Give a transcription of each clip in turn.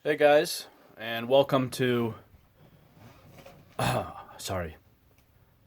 Hey guys, and welcome to. Sorry.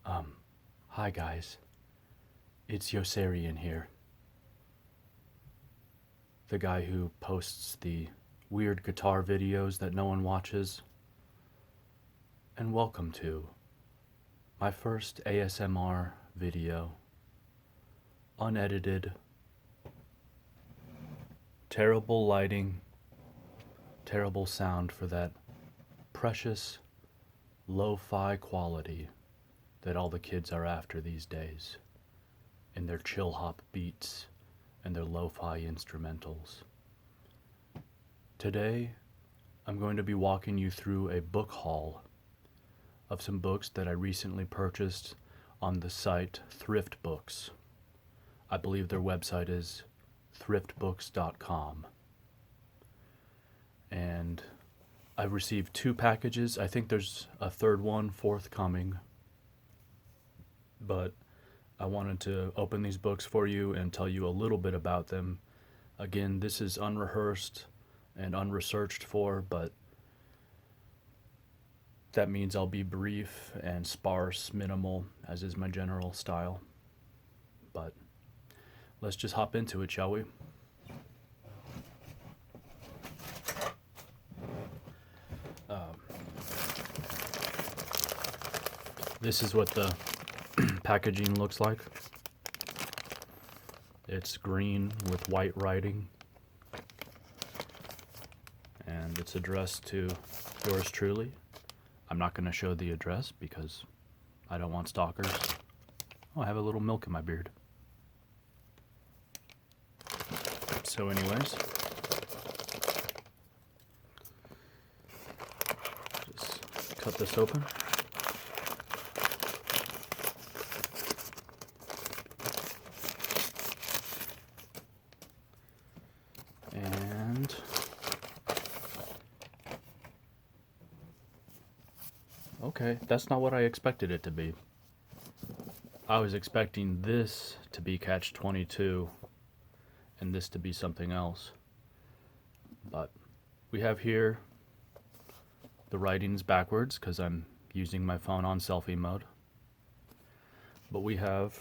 Hi guys. It's Yosarian here. The guy who posts the weird guitar videos that no one watches. And welcome to my first ASMR video. Unedited. Terrible lighting. Terrible sound for that precious lo-fi quality that all the kids are after these days in their chill hop beats and their lo-fi instrumentals. Today, I'm going to be walking you through a book haul of some books that I recently purchased on the site Thrift Books. I believe their website is thriftbooks.com. And I've received 2 packages. I think there's a third one forthcoming. But I wanted to open these books for you and tell you a little bit about them. Again, this is unrehearsed and unresearched for, but that means I'll be brief and sparse, minimal, as is my general style. But let's just hop into it, shall we? This is what the packaging looks like. It's green with white writing. And it's addressed to yours truly. I'm not going to show the address because I don't want stalkers. Oh, I have a little milk in my beard. So anyways, just cut this open. And okay, that's not what I expected it to be. I was expecting this to be Catch-22 and this to be something else. But we have here the writings backwards because I'm using my phone on selfie mode. But we have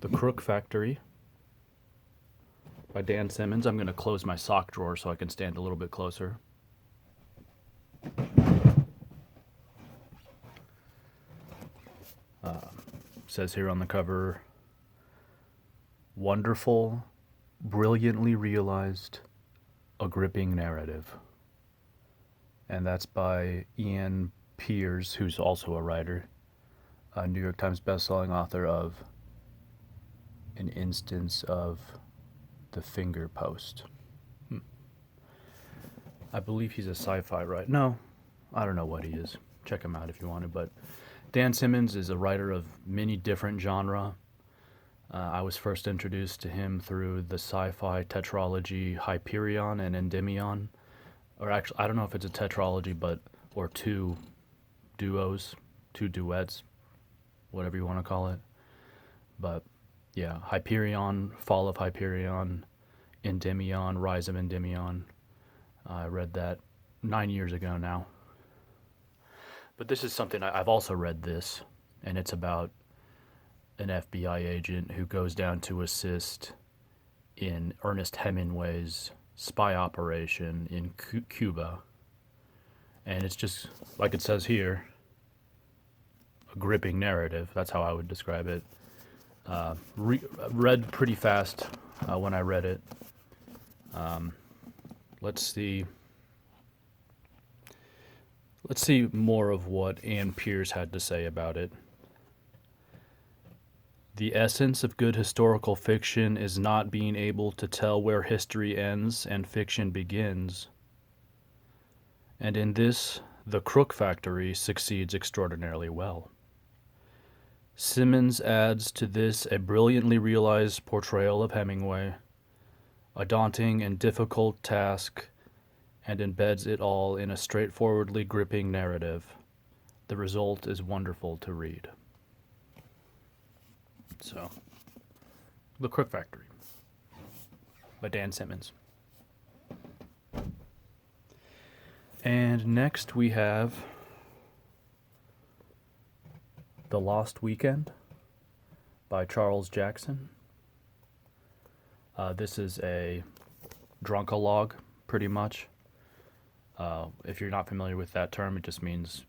The Crook Factory by Dan Simmons. I'm going to close my sock drawer so I can stand a little bit closer. Says here on the cover, wonderful, brilliantly realized, a gripping narrative. And that's by Ian Pearce, who's also a writer, a New York Times bestselling author of An Instance of the Finger Post. I believe he's a sci-fi writer. No, I don't know what he is. Check him out if you want to. But Dan Simmons is a writer of many different genres. I was first introduced to him through the sci-fi tetralogy Hyperion and Endymion. Or actually, I don't know if it's a tetralogy, or 2 duos, 2 duets, whatever you want to call it. But yeah, Hyperion, Fall of Hyperion, Endymion, Rise of Endymion. I read that 9 years ago now. But this is something I've also read this, and it's about an FBI agent who goes down to assist in Ernest Hemingway's spy operation in Cuba. And it's just, like it says here, a gripping narrative. That's how I would describe it. Read pretty fast when I read it. Let's see more of what Ian Pearce had to say about it. The essence of good historical fiction is not being able to tell where history ends and fiction begins. And in this, The Crook Factory succeeds extraordinarily well. Simmons adds to this a brilliantly realized portrayal of Hemingway, a daunting and difficult task, and embeds it all in a straightforwardly gripping narrative. The result is wonderful to read. So, The Crook Factory by Dan Simmons. And next we have The Lost Weekend by Charles Jackson. This is a drunkalogue, pretty much. If you're not familiar with that term, it just means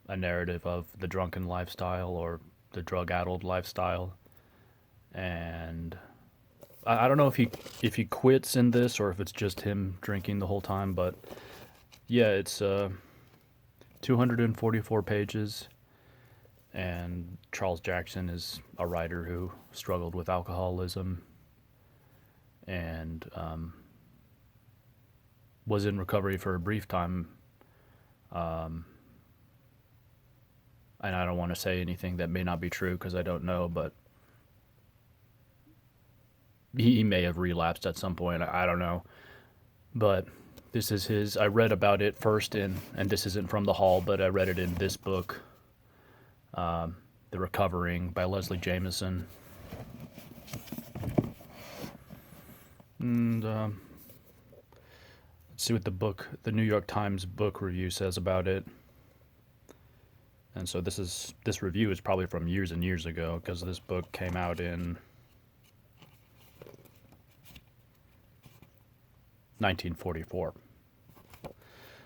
a narrative of the drunken lifestyle or the drug-addled lifestyle. And I don't know if he quits in this or if it's just him drinking the whole time, but yeah, it's 244 pages, and Charles Jackson is a writer who struggled with alcoholism and was in recovery for a brief time. And I don't want to say anything that may not be true because I don't know, but he may have relapsed at some point. I don't know. But this is his. I read about it first and this isn't from the Hall, but I read it in this book, The Recovering by Leslie Jameson. And let's see what the New York Times book review says about it. And so this review is probably from years and years ago because this book came out in 1944.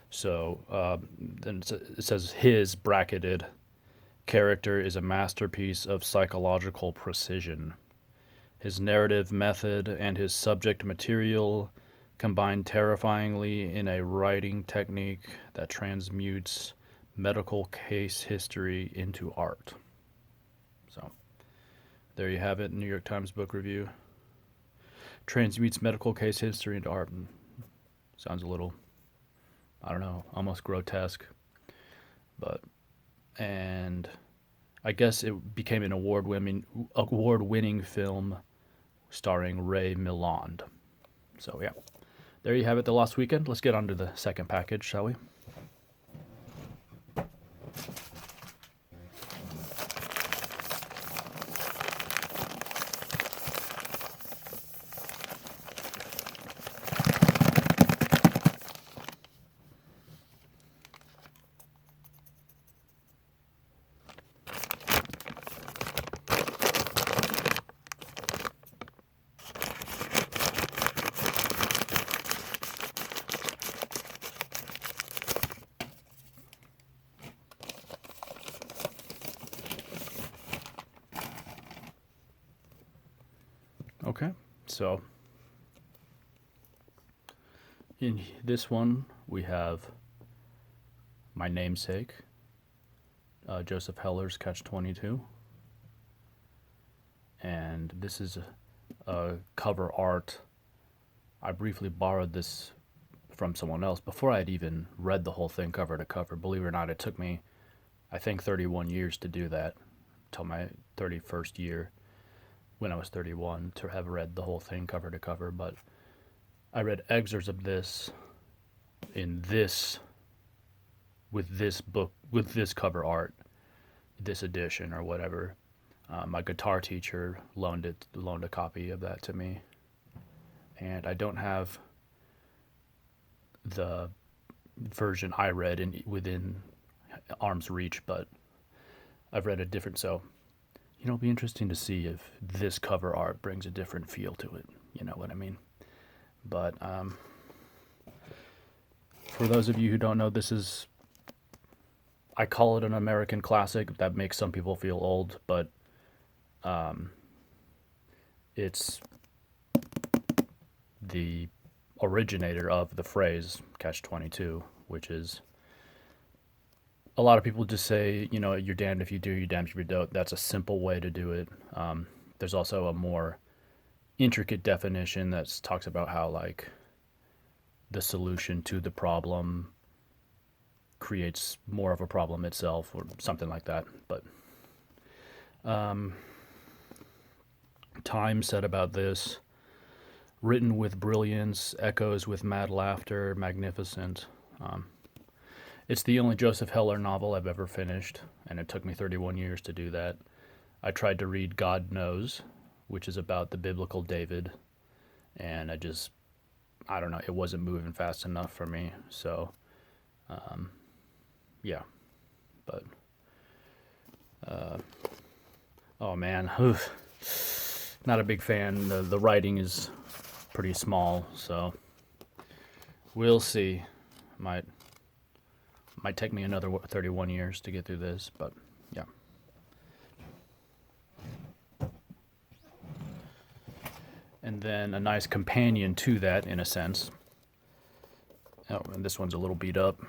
So then it says his bracketed character is a masterpiece of psychological precision. His narrative method and his subject material combine terrifyingly in a writing technique that transmutes medical case history into art. So there you have it, New York Times book review. Transmutes medical case history into art. Sounds a little, I don't know, almost grotesque. And I guess it became an award-winning film starring Ray Milland. So yeah, there you have it, The Lost Weekend. Let's get on to the second package, shall we? Okay, so in this one we have my namesake, Joseph Heller's Catch-22, and this is a cover art. I briefly borrowed this from someone else before I had even read the whole thing cover to cover. Believe it or not, it took me, I think, 31 years to do that, till my 31st year when I was 31 to have read the whole thing cover to cover. But I read excerpts of this in this, with this book, with this cover art, this edition or whatever. My guitar teacher loaned a copy of that to me, and I don't have the version I read within arm's reach, but I've read a different. So it'll be interesting to see if this cover art brings a different feel to it. You know what I mean? But for those of you who don't know, I call it an American classic. That makes some people feel old, but it's the originator of the phrase Catch-22, which is, a lot of people just say, you're damned if you do, you're damned if you don't. That's a simple way to do it. There's also a more intricate definition that talks about how, like, the solution to the problem creates more of a problem itself, or something like that. But Time said about this, written with brilliance, echoes with mad laughter, magnificent. It's the only Joseph Heller novel I've ever finished, and it took me 31 years to do that. I tried to read God Knows, which is about the biblical David, and I don't know, it wasn't moving fast enough for me. So Yeah, but oh man, oof. Not a big fan. The writing is pretty small, so we'll see. Might take me another 31 years to get through this, but yeah. And then a nice companion to that, in a sense. Oh, and this one's a little beat up,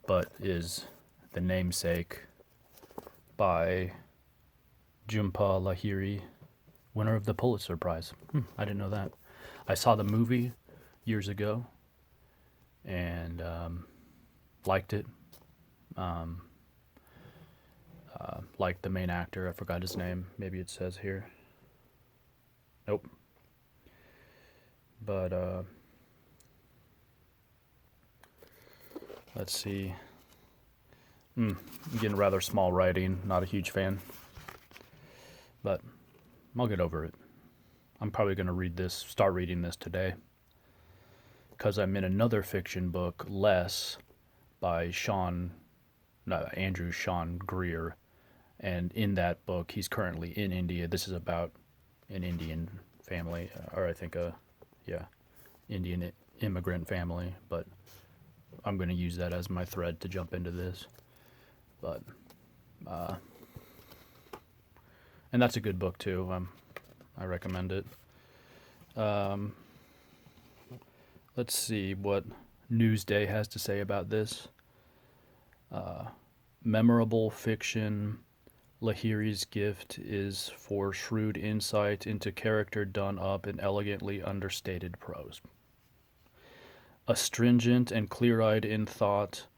but is The Namesake by Jhumpa Lahiri, winner of the Pulitzer Prize. I didn't know that. I saw the movie years ago and liked it. Liked the main actor. I forgot his name. Maybe it says here. Nope. But let's see. Again, rather small writing. Not a huge fan. But I'll get over it. I'm probably going to start reading this today. Because I'm in another fiction book, Less, by Andrew Sean Greer. And in that book, he's currently in India. This is about an Indian family, or I think Indian immigrant family. But I'm going to use that as my thread to jump into this. But, and that's a good book too. I recommend it. Let's see what Newsday has to say about this. Memorable fiction. Lahiri's gift is for shrewd insight into character done up in elegantly understated prose. Astringent and clear-eyed in thought,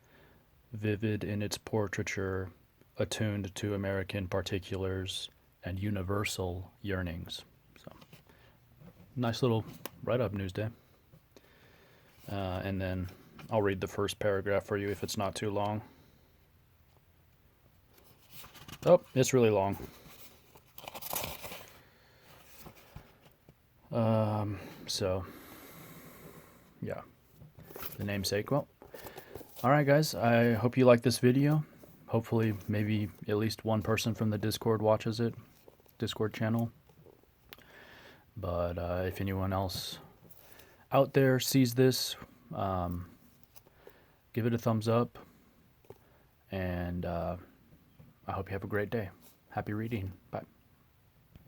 vivid in its portraiture, attuned to American particulars and universal yearnings. So, nice little write-up, Newsday. And then I'll read the first paragraph for you if it's not too long. Oh, it's really long. So, yeah. The Namesake. Well, all right, guys. I hope you like this video. Hopefully, maybe at least one person from the Discord watches it. Discord channel. But if anyone else out there sees this, give it a thumbs up. And I hope you have a great day. Happy reading. Bye.